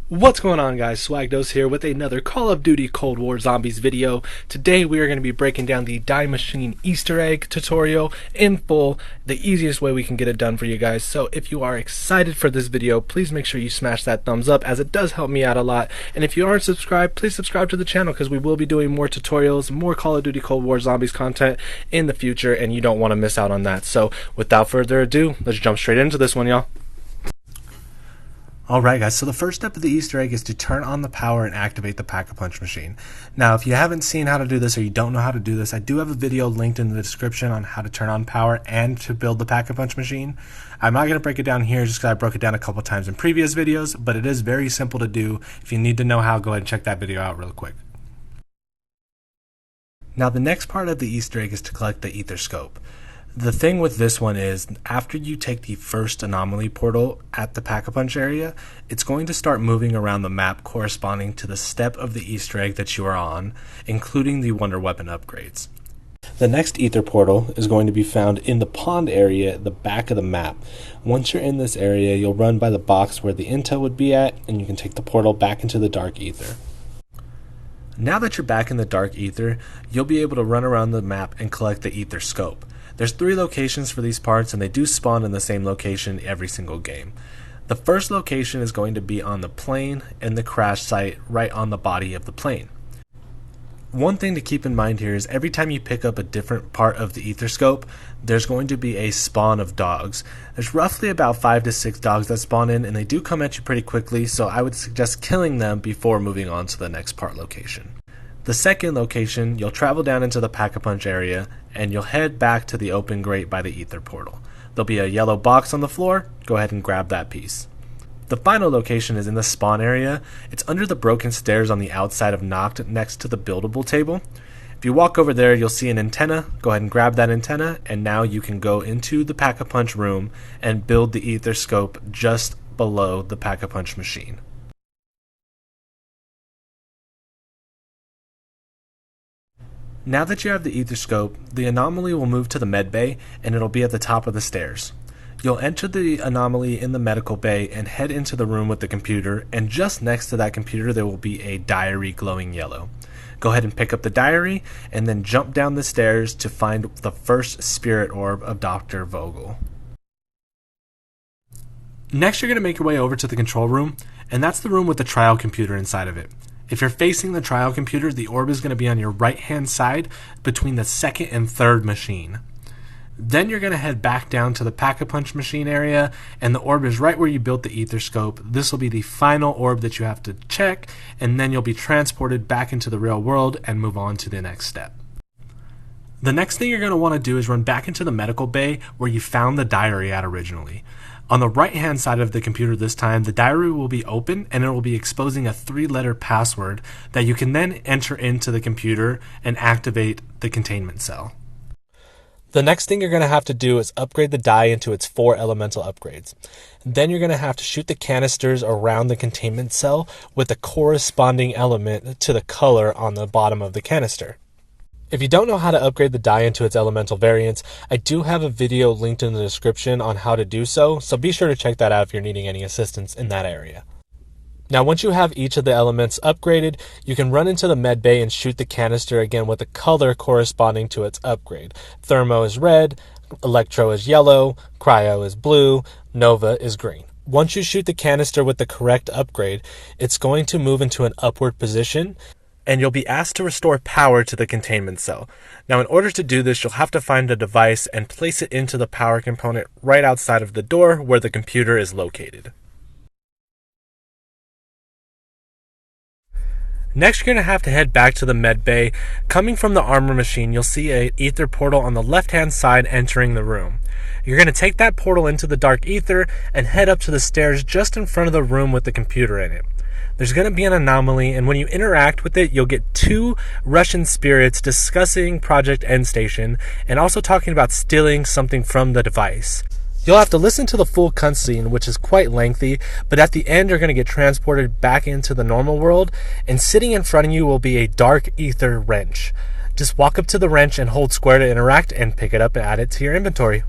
What's going on, guys? Swagdos here with another Call of Duty Cold War Zombies video. Today we are going to be breaking down the Die Machine Easter Egg tutorial in full, the easiest way we can get it done for you guys. So if you are excited for this video, please make sure you smash that thumbs up, as it does help me out a lot. And if you aren't subscribed, please subscribe to the channel, because we will be doing more tutorials, more Call of Duty Cold War Zombies content in the future, and you don't want to miss out on that. So without further ado, let's jump straight into this one, y'all. Alright guys, so the first step of the Easter egg is to turn on the power and activate the Pack-a-Punch machine. Now if you haven't seen how to do this, or you don't know how to do this, I do have a video linked in the description on how to turn on power and to build the Pack-a-Punch machine. I'm not going to break it down here just because I broke it down a couple times in previous videos, but it is very simple to do. If you need to know how, go ahead and check that video out real quick. Now the next part of the Easter egg is to collect the etherscope. The thing with this one is, after you take the first anomaly portal at the Pack-a-Punch area, it's going to start moving around the map corresponding to the step of the Easter egg that you are on, including the wonder weapon upgrades. The next ether portal is going to be found in the pond area at the back of the map. Once you're in this area, you'll run by the box where the intel would be at, and you can take the portal back into the dark ether. Now that you're back in the dark ether, you'll be able to run around the map and collect the ether scope. There's 3 locations for these parts, and they do spawn in the same location every single game. The first location is going to be on the plane and the crash site right on the body of the plane. One thing to keep in mind here is every time you pick up a different part of the etherscope, there's going to be a spawn of dogs. There's roughly about 5 to 6 dogs that spawn in, and they do come at you pretty quickly, so I would suggest killing them before moving on to the next part location. The second location, you'll travel down into the Pack-a-Punch area, and you'll head back to the open grate by the ether portal. There'll be a yellow box on the floor. Go ahead and grab that piece. The final location is in the spawn area. It's under the broken stairs on the outside of Noct, next to the buildable table. If you walk over there, you'll see an antenna. Go ahead and grab that antenna, and now you can go into the Pack-a-Punch room and build the ether scope just below the Pack-a-Punch machine. Now that you have the etherscope, the anomaly will move to the med bay, and it'll be at the top of the stairs. You'll enter the anomaly in the medical bay and head into the room with the computer, and just next to that computer there will be a diary glowing yellow. Go ahead and pick up the diary, and then jump down the stairs to find the first spirit orb of Dr. Vogel. Next, you're going to make your way over to the control room, and that's the room with the trial computer inside of it. If you're facing the trial computer, the orb is going to be on your right hand side between the second and third machine. Then you're going to head back down to the Pack-a-Punch machine area, and the orb is right where you built the etherscope. This will be the final orb that you have to check, and then you'll be transported back into the real world and move on to the next step. The next thing you're going to want to do is run back into the medical bay where you found the diary at originally. On the right hand side of the computer this time, the diary will be open, and it will be exposing a 3-letter password that you can then enter into the computer and activate the containment cell. The next thing you're going to have to do is upgrade the die into its 4 elemental upgrades. Then you're going to have to shoot the canisters around the containment cell with the corresponding element to the color on the bottom of the canister. If you don't know how to upgrade the die into its elemental variants, I do have a video linked in the description on how to do so, so be sure to check that out if you're needing any assistance in that area. Now once you have each of the elements upgraded, you can run into the med bay and shoot the canister again with the color corresponding to its upgrade. Thermo is red, Electro is yellow, Cryo is blue, Nova is green. Once you shoot the canister with the correct upgrade, it's going to move into an upward position, and you'll be asked to restore power to the containment cell. Now in order to do this, you'll have to find a device and place it into the power component right outside of the door where the computer is located. Next, you're going to have to head back to the med bay. Coming from the armor machine, you'll see an ether portal on the left hand side entering the room. You're going to take that portal into the dark ether and head up to the stairs just in front of the room with the computer in it. There's going to be an anomaly, and when you interact with it, you'll get 2 Russian spirits discussing Project End Station and also talking about stealing something from the device. You'll have to listen to the full cutscene, which is quite lengthy, but at the end you're going to get transported back into the normal world, and sitting in front of you will be a dark ether wrench. Just walk up to the wrench and hold square to interact and pick it up and add it to your inventory.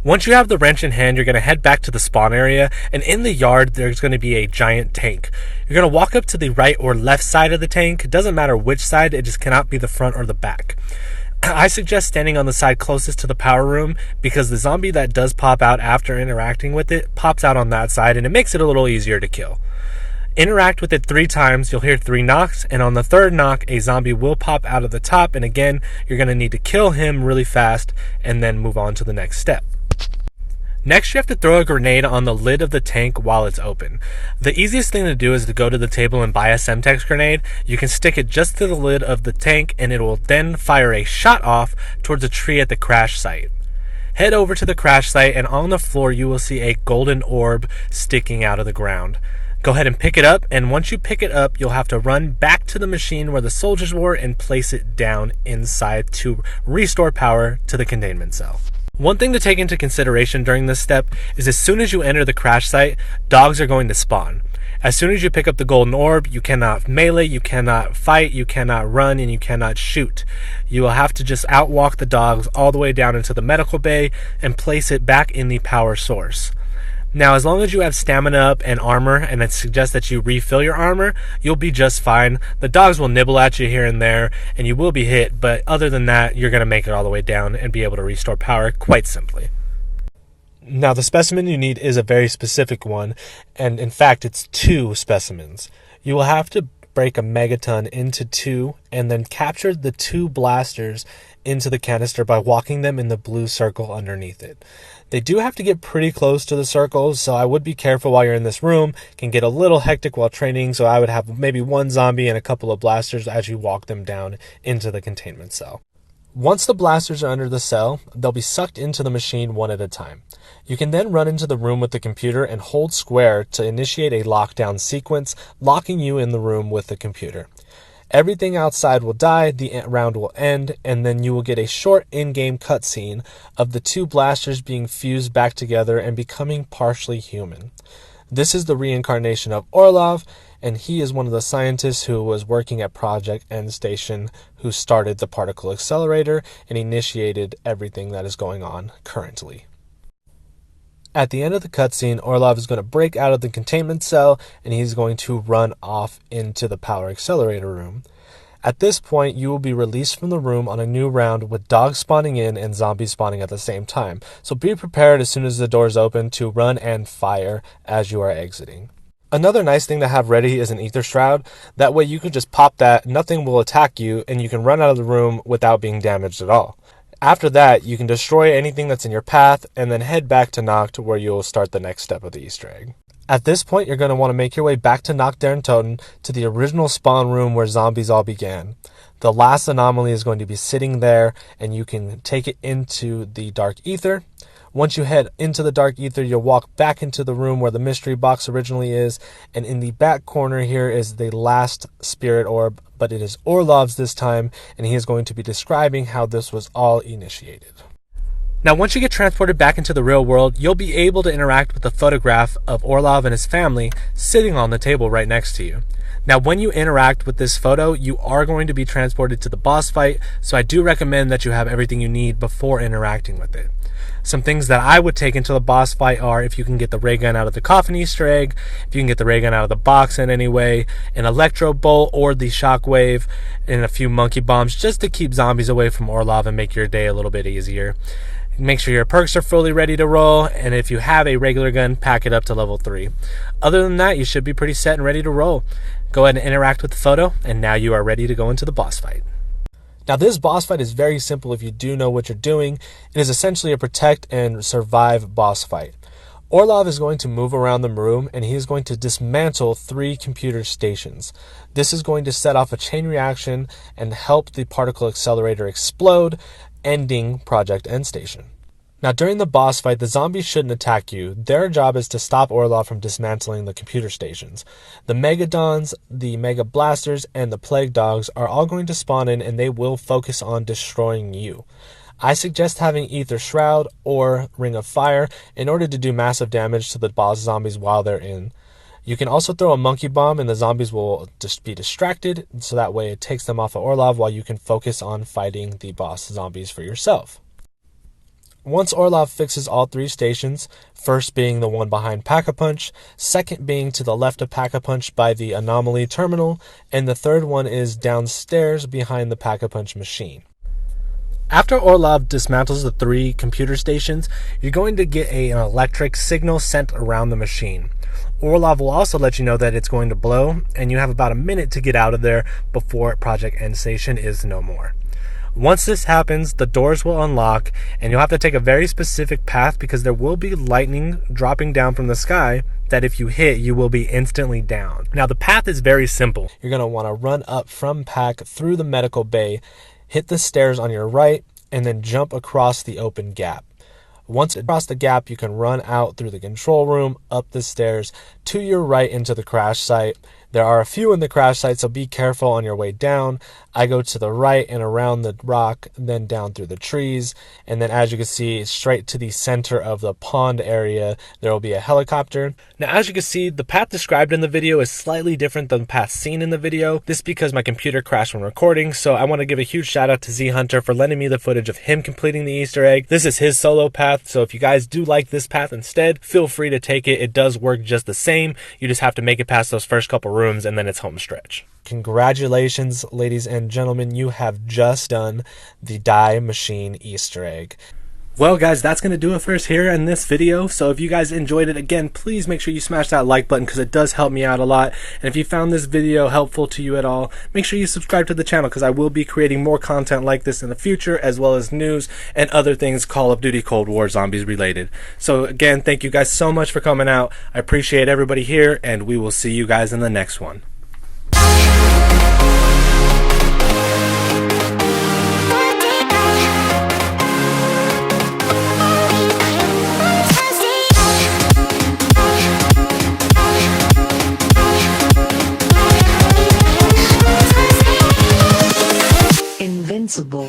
Once you have the wrench in hand, you're going to head back to the spawn area, and in the yard there's going to be a giant tank. You're going to walk up to the right or left side of the tank. It doesn't matter which side, it just cannot be the front or the back. I suggest standing on the side closest to the power room because the zombie that does pop out after interacting with it pops out on that side, and it makes it a little easier to kill. Interact with it 3 times, you'll hear 3 knocks, and on the 3rd knock, a zombie will pop out of the top, and again, you're going to need to kill him really fast and then move on to the next step. Next, you have to throw a grenade on the lid of the tank while it's open. The easiest thing to do is to go to the table and buy a Semtex grenade. You can stick it just to the lid of the tank, and it will then fire a shot off towards a tree at the crash site. Head over to the crash site, and on the floor, you will see a golden orb sticking out of the ground. Go ahead and pick it up, and once you pick it up, you'll have to run back to the machine where the soldiers were and place it down inside to restore power to the containment cell. One thing to take into consideration during this step is as soon as you enter the crash site, dogs are going to spawn. As soon as you pick up the golden orb, you cannot melee, you cannot fight, you cannot run, and you cannot shoot. You will have to just outwalk the dogs all the way down into the medical bay and place it back in the power source. Now, as long as you have stamina up and armor, and I suggest that you refill your armor, you'll be just fine. The dogs will nibble at you here and there, and you will be hit, but other than that, you're going to make it all the way down and be able to restore power quite simply. Now, the specimen you need is a very specific one, and in fact, it's 2 specimens. You will have to break a megaton into 2, and then capture the 2 blasters into the canister by walking them in the blue circle underneath it. They do have to get pretty close to the circles, so I would be careful while you're in this room. It can get a little hectic while training, so I would have maybe 1 zombie and a couple of blasters as you walk them down into the containment cell. Once the blasters are under the cell, they'll be sucked into the machine one at a time. You can then run into the room with the computer and hold square to initiate a lockdown sequence, locking you in the room with the computer. Everything outside will die, the round will end, and then you will get a short in-game cutscene of the 2 blasters being fused back together and becoming partially human. This is the reincarnation of Orlov, and he is one of the scientists who was working at Project End Station, who started the particle accelerator and initiated everything that is going on currently. At the end of the cutscene, Orlov is going to break out of the containment cell, and he's going to run off into the power accelerator room. At this point, you will be released from the room on a new round with dogs spawning in and zombies spawning at the same time. So be prepared as soon as the doors open to run and fire as you are exiting. Another nice thing to have ready is an ether shroud. That way you can just pop that, nothing will attack you, and you can run out of the room without being damaged at all. After that, you can destroy anything that's in your path and then head back to Noct, where you'll start the next step of the Easter egg. At this point, you're going to want to make your way back to Noct Dern Toten to the original spawn room where zombies all began. The last anomaly is going to be sitting there, and you can take it into the dark ether. Once you head into the dark ether, you'll walk back into the room where the mystery box originally is, and in the back corner here is the last spirit orb, but it is Orlov's this time, and he is going to be describing how this was all initiated. Now, once you get transported back into the real world, you'll be able to interact with the photograph of Orlov and his family sitting on the table right next to you. Now, when you interact with this photo, you are going to be transported to the boss fight, so I do recommend that you have everything you need before interacting with it. Some things that I would take into the boss fight are if you can get the ray gun out of the coffin Easter egg, if you can get the ray gun out of the box in any way, an electro bolt or the shockwave, and a few monkey bombs just to keep zombies away from Orlov and make your day a little bit easier. Make sure your perks are fully ready to roll, and if you have a regular gun, pack it up to level 3. Other than that, you should be pretty set and ready to roll. Go ahead and interact with the photo, and now you are ready to go into the boss fight. Now, this boss fight is very simple if you do know what you're doing. It is essentially a protect and survive boss fight. Orlov is going to move around the room, and he is going to dismantle 3 computer stations. This is going to set off a chain reaction and help the particle accelerator explode, ending Project End Station. Now, during the boss fight, the zombies shouldn't attack you. Their job is to stop Orlov from dismantling the computer stations. The Megadons, the Mega Blasters, and the Plague Dogs are all going to spawn in, and they will focus on destroying you. I suggest having either Shroud or Ring of Fire in order to do massive damage to the boss zombies while they're in. You can also throw a monkey bomb, and the zombies will just be distracted, so that way it takes them off of Orlov while you can focus on fighting the boss zombies for yourself. Once Orlov fixes all 3 stations, first being the one behind Pack-a-Punch, second being to the left of Pack-a-Punch by the anomaly terminal, and the third one is downstairs behind the Pack-a-Punch machine. After Orlov dismantles the 3 computer stations, you're going to get an electric signal sent around the machine. Orlov will also let you know that it's going to blow, and you have about a minute to get out of there before Project End Station is no more. Once this happens, the doors will unlock, and you'll have to take a very specific path because there will be lightning dropping down from the sky that if you hit, you will be instantly down. Now, the path is very simple. You're going to want to run up from Pack through the medical bay, hit the stairs on your right, and then jump across the open gap. Once across the gap, you can run out through the control room, up the stairs, to your right into the crash site. There are a few in the crash site, so be careful on your way down. I go to the right and around the rock, then down through the trees, and then as you can see, straight to the center of the pond area, there will be a helicopter. Now, as you can see, the path described in the video is slightly different than the path seen in the video. This is because my computer crashed when recording, so I want to give a huge shout out to Z Hunter for lending me the footage of him completing the Easter egg. This is his solo path, so if you guys do like this path instead, feel free to take it. It does work just the same. You just have to make it past those first couple rooms, and then it's home stretch. Congratulations, ladies and gentlemen, you have just done the Die Machine Easter egg. Well, guys, that's going to do it for us here in this video. So if you guys enjoyed it, again, please make sure you smash that like button because it does help me out a lot. And if you found this video helpful to you at all, make sure you subscribe to the channel because I will be creating more content like this in the future, as well as news and other things Call of Duty Cold War Zombies related. So again, thank you guys so much for coming out. I appreciate everybody here, and we will see you guys in the next one. Invincible.